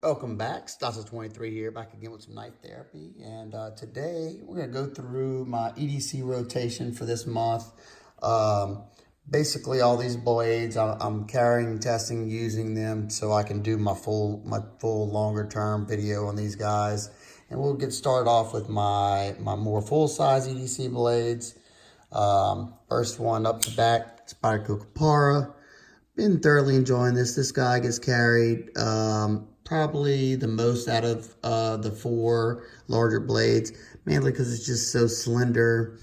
Welcome back, Stasa23 here, back again with some knife therapy. And today we're going to go through my EDC rotation for this month. Basically all these blades, I'm carrying, testing, using them so I can do my full longer term video on these guys. And we'll get started off with my more full size EDC blades. First one up the back, it's by Coca Para. Been thoroughly enjoying this. This guy gets carried probably the most out of the four larger blades, mainly because it's just so slender,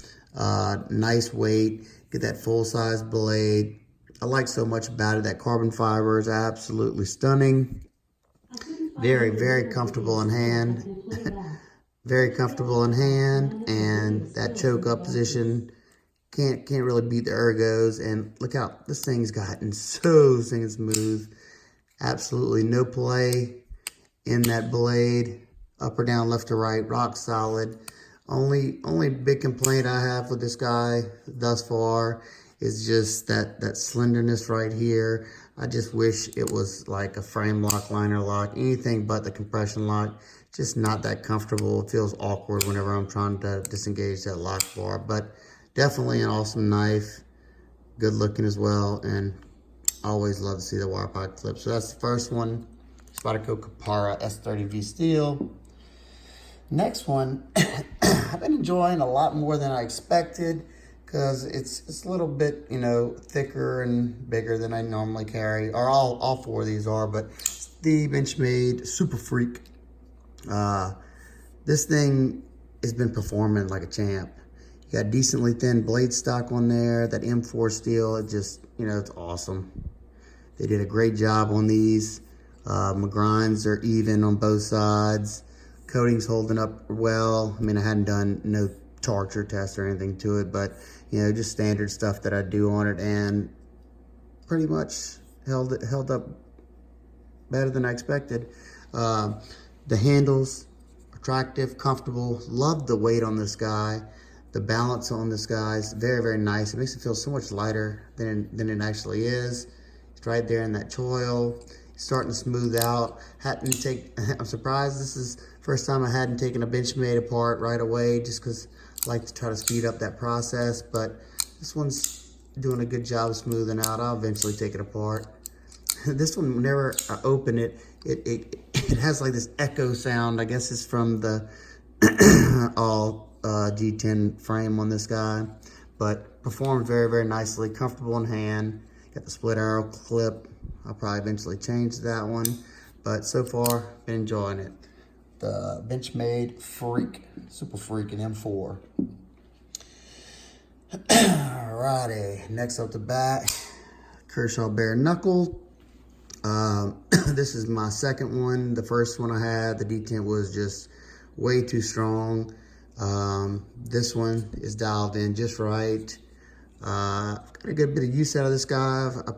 nice weight, get that full-size blade. I like so much about it. That carbon fiber is absolutely stunning. Very, very comfortable in hand. Very comfortable in hand, and that choke up position can't really beat the ergos. And look out, this thing's gotten so smooth. Absolutely no play in that blade, up or down, left or right, rock solid. Only big complaint I have with this guy thus far is just that slenderness right here. I just wish it was like a frame lock, liner lock, anything but the compression lock. Just not that comfortable. It feels awkward whenever I'm trying to disengage that lock bar, but definitely an awesome knife, good looking as well, and I always love to see the wire pipe clip. So that's the first one, Coca Para S30V steel. Next one, I've been enjoying a lot more than I expected because it's a little bit, you know, thicker and bigger than I normally carry, or all four of these are, but the Benchmade Superfreak. This thing has been performing like a champ. You got decently thin blade stock on there, that M4 steel, it just, you know, it's awesome. They did a great job on these. My grinds are even on both sides. Coating's holding up well. I mean, I hadn't done no torture test or anything to it, but, you know, just standard stuff that I do on it, and pretty much held up better than I expected. The handles, attractive, comfortable. Love the weight on this guy. The balance on this guy is very, very nice. It makes it feel so much lighter than it actually is. It's right there in that choil. It's starting to smooth out. I'm surprised this is the first time I hadn't taken a Benchmade apart right away, just because I like to try to speed up that process. But this one's doing a good job of smoothing out. I'll eventually take it apart. This one, whenever I open it, it has like this echo sound. I guess it's from the all G10 frame on this guy, but performed very, very nicely, comfortable in hand. Got the split arrow clip. I'll probably eventually change that one, but so far been enjoying it. The Benchmade Superfreak in M4. Alrighty, next up the back, Kershaw Bareknuckle. This is my second one. The first one I had, the detent was just way too strong. This one is dialed in just right. I've got a good bit of use out of this guy. I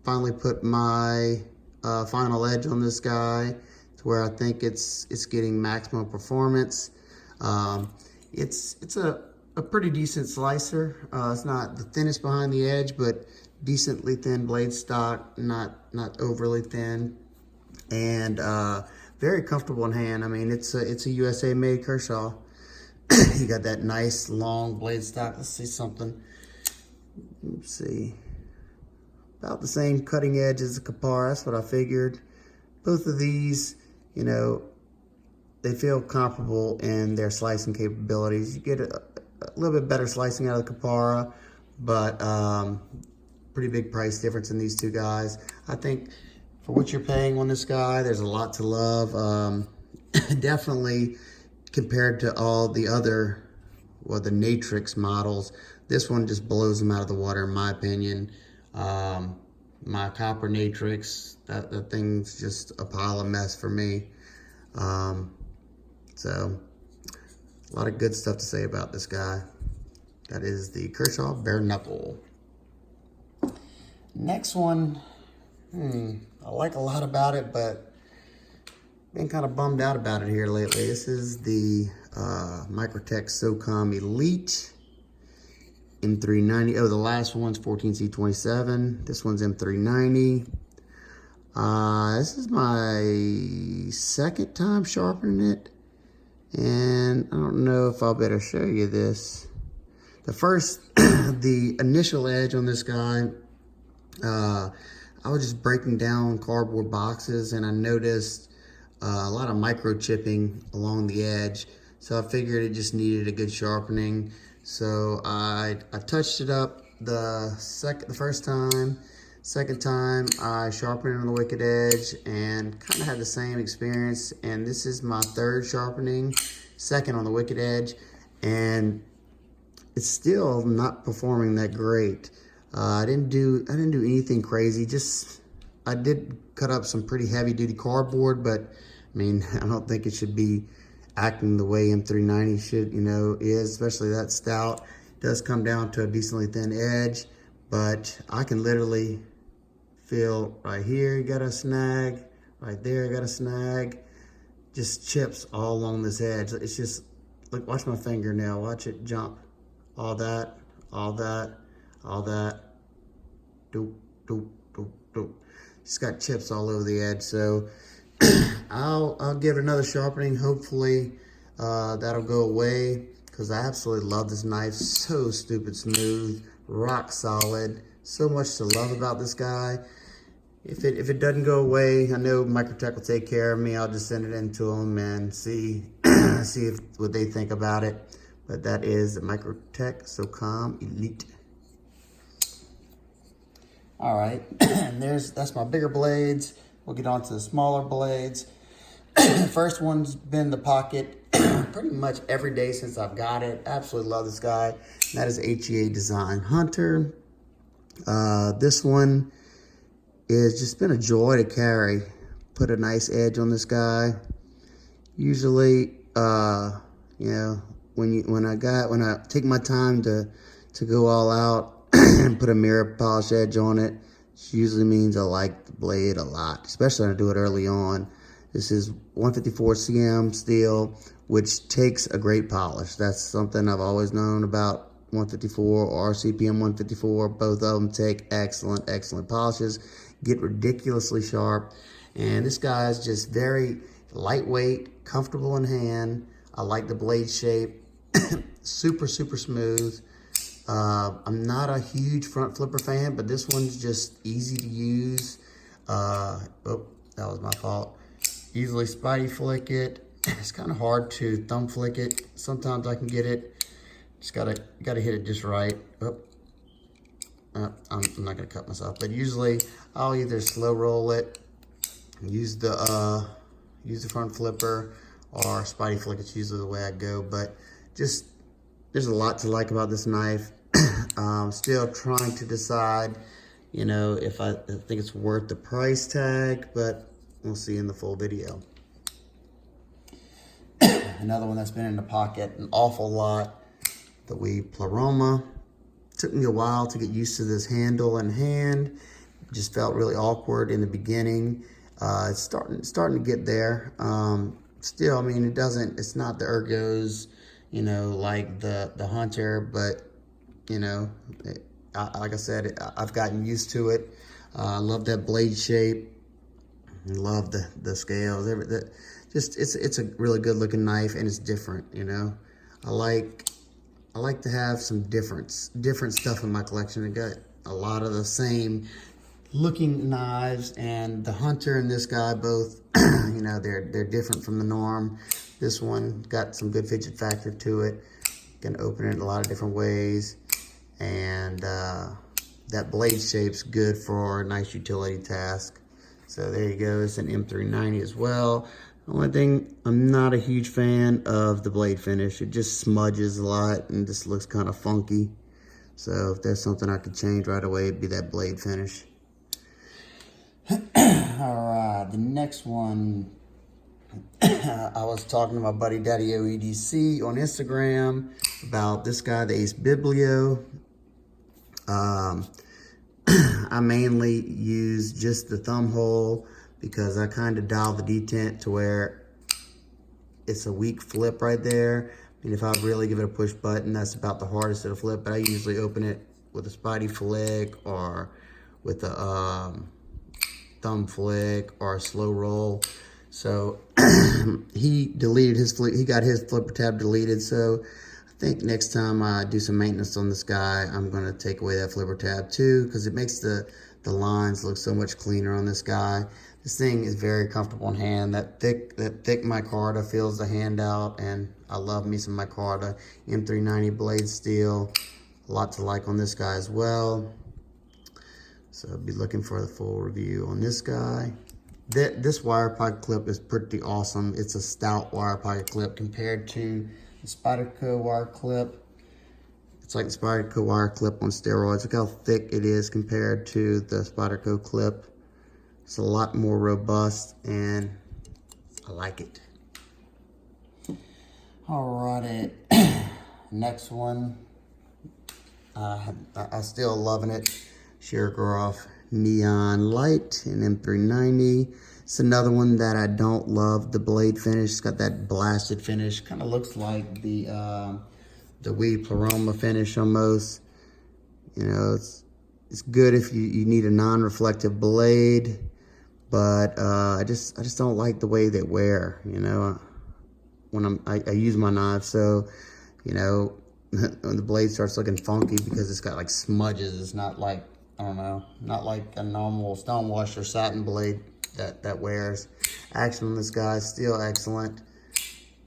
finally put my final edge on this guy to where I think it's getting maximum performance. It's a pretty decent slicer. It's not the thinnest behind the edge, but decently thin blade stock, not overly thin, and very comfortable in hand. I mean, it's a USA made Kershaw. You got that nice long blade stock. Let's see something. Let's see. About the same cutting edge as the Coca Para. That's what I figured. Both of these, you know, they feel comparable in their slicing capabilities. You get a little bit better slicing out of the Coca Para, but pretty big price difference in these two guys. I think for what you're paying on this guy, there's a lot to love. Definitely compared to all the other, well, the Natrix models, this one just blows them out of the water, in my opinion. My copper Natrix, that thing's just a pile of mess for me. So a lot of good stuff to say about this guy. That is the Kershaw Bareknuckle. Next one, I like a lot about it, but been kind of bummed out about it here lately. This is the Microtech SOCOM Elite M390. Oh, the last one's 14C27. This one's M390. This is my second time sharpening it, and I don't know if I'll better show you this. The first, the initial edge on this guy, I was just breaking down cardboard boxes and I noticed a lot of microchipping along the edge. So I figured it just needed a good sharpening. So I touched it up the first time. Second time I sharpened it on the wicked edge and kind of had the same experience. And this is my third sharpening, second on the wicked edge, and it's still not performing that great. I didn't do anything crazy. Just I did cut up some pretty heavy duty cardboard, but I mean, I don't think it should be acting the way M390 should, is, especially that stout. It does come down to a decently thin edge, but I can literally feel right here, you got a snag, right there, I got a snag, just chips all along this edge. It's just, look, watch my fingernail, watch it jump. All that, all that, all that, doop, doop, doop, doop. Just got chips all over the edge, so I'll give it another sharpening. Hopefully that'll go away, because I absolutely love this knife. So stupid smooth, rock solid. So much to love about this guy. If it doesn't go away, I know Microtech will take care of me. I'll just send it in to them and see what they think about it. But that is the Microtech SOCOM Elite. All right, and that's my bigger blades. We'll get on to the smaller blades. First one's been the pocket pretty much every day since I've got it. Absolutely love this guy. And that is HEA Design Hunter. This one is just been a joy to carry. Put a nice edge on this guy. Usually, when I take my time to go all out and put a mirror polish edge on it, it usually means I like the blade a lot, especially when I do it early on. This is 154 cm steel, which takes a great polish. That's something I've always known about 154 or CPM 154. Both of them take excellent polishes, get ridiculously sharp. And this guy is just very lightweight, comfortable in hand. I like the blade shape. Super smooth. I'm not a huge front flipper fan, but this one's just easy to use. Oh, that was my fault. Easily spidey flick it. It's kind of hard to thumb flick it. Sometimes I can get it. Just gotta hit it just right. I'm not gonna cut myself, but usually I'll either slow roll it, use the front flipper, or spidey flick. It's usually the way I go, but just there's a lot to like about this knife. Still trying to decide, if I think it's worth the price tag, but we'll see in the full video. Another one that's been in the pocket an awful lot, the WE Pleroma. Took me a while to get used to this handle and hand. Just felt really awkward in the beginning. It's starting to get there. Still, I mean, it's not the ergos, like the Hunter, but like I said, I've gotten used to it. I love that blade shape. I love the scales. It's a really good looking knife, and it's different. I like to have some different stuff in my collection. I got a lot of the same looking knives, and the Hunter and this guy both, they're different from the norm. This one got some good fidget factor to it. Can open it a lot of different ways, and that blade shape's good for a nice utility task. So there you go. It's an M390 as well. The only thing, I'm not a huge fan of the blade finish. It just smudges a lot and just looks kind of funky. So if there's something I could change right away, it'd be that blade finish. All right, the next one. I was talking to my buddy Daddyo EDC on Instagram about this guy, the Ace Biblio. I mainly use just the thumb hole because I kind of dial the detent to where it's a weak flip right there. I mean, if I really give it a push button, that's about the hardest it'll flip, but I usually open it with a spidey flick or with a thumb flick or a slow roll. So he deleted his he got his flipper tab deleted. So I think next time I do some maintenance on this guy, I'm gonna take away that flipper tab too, because it makes the lines look so much cleaner on this guy. This thing is very comfortable in hand. That thick micarta fills the hand out, and I love me some micarta. M390 blade steel, a lot to like on this guy as well. So I'll be looking for the full review on this guy. This wire pocket clip is pretty awesome. It's a stout wire pocket clip compared to the Spyderco wire clip. It's like the Spyderco wire clip on steroids. Look how thick it is compared to the Spyderco clip. It's a lot more robust, and I like it. Alrighty, next one. I'm still loving it. Sheargroff Neon Light in M390. It's another one that I don't love the blade finish. It's got that blasted finish. Kind of looks like the Weed Pleroma finish almost. You know, it's good if you need a non-reflective blade, but I just don't like the way they wear. You know, when I use my knife, so you know when the blade starts looking funky because it's got like smudges. It's not like, I don't know, not like a normal stone wash or satin blade that wears. Action on this guy is still excellent.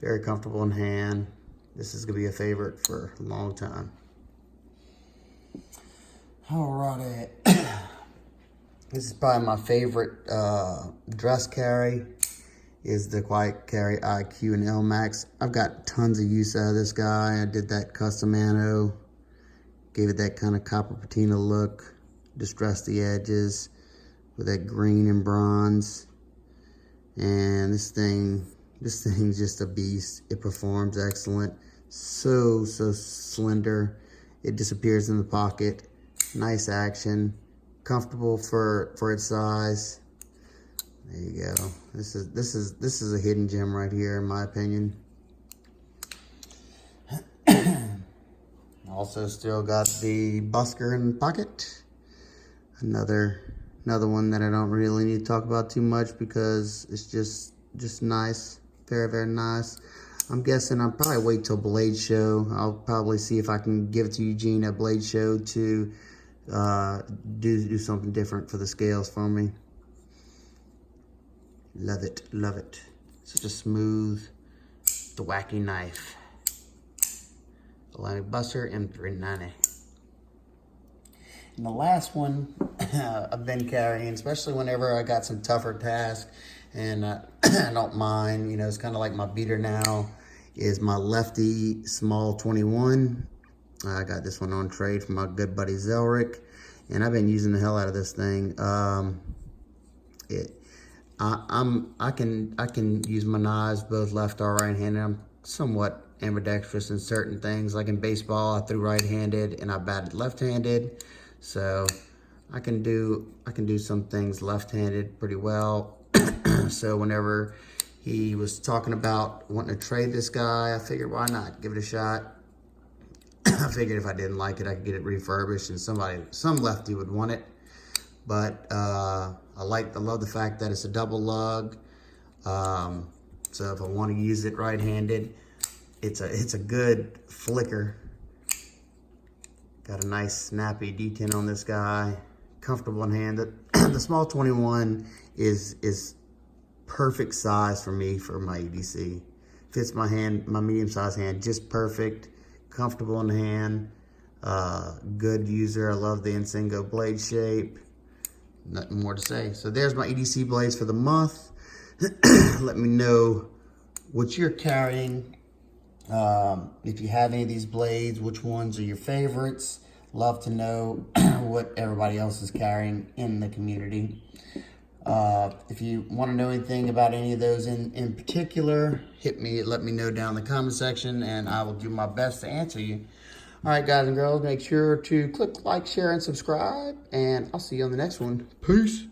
Very comfortable in hand. This is gonna be a favorite for a long time. Alrighty. This is probably my favorite dress carry, is the Quiet Carry IQ and L-Max. I've got tons of use out of this guy. I did that custom anno, gave it that kind of copper patina look, distressed the edges with that green and bronze. And this thing's just a beast. It performs excellent. So slender. It disappears in the pocket. Nice action. Comfortable for its size. There you go. This is a hidden gem right here, in my opinion. Also still got the busker in the pocket. Another one that I don't really need to talk about too much because it's just nice. Very nice. I'm guessing I'll probably wait till Blade Show. I'll probably see if I can give it to Eugene at Blade Show to do something different for the scales for me. Love it, love it. Such a smooth, wacky knife. Atlantic Buster M390. And the last one I've been carrying, especially whenever I got some tougher tasks, and I don't mind, you know, it's kind of like my beater now, is my Lefty Small 21. I got this one on trade from my good buddy Zelric, and I've been using the hell out of this thing. I can use my knives both left or right-handed. I'm somewhat ambidextrous in certain things. Like in baseball, I threw right-handed and I batted left-handed. So I can do some things left-handed pretty well. So whenever he was talking about wanting to trade this guy, I figured why not give it a shot. I figured if I didn't like it, I could get it refurbished and some lefty would want it. But I love the fact that it's a double lug. So if I want to use it right-handed, it's a good flicker. Got a nice snappy detent on this guy. Comfortable in hand. The small 21 is perfect size for me for my EDC. Fits my hand, my medium-sized hand, just perfect. Comfortable in the hand. Good user. I love the Insingo blade shape. Nothing more to say. So there's my EDC blades for the month. Let me know what you're carrying. If you have any of these blades, which ones are your favorites? Love to know what everybody else is carrying in the community. If you want to know anything about any of those in particular, let me know down in the comment section, and I will do my best to answer you. All right, guys and girls, make sure to click like, share, and subscribe, and I'll see you on the next one. Peace.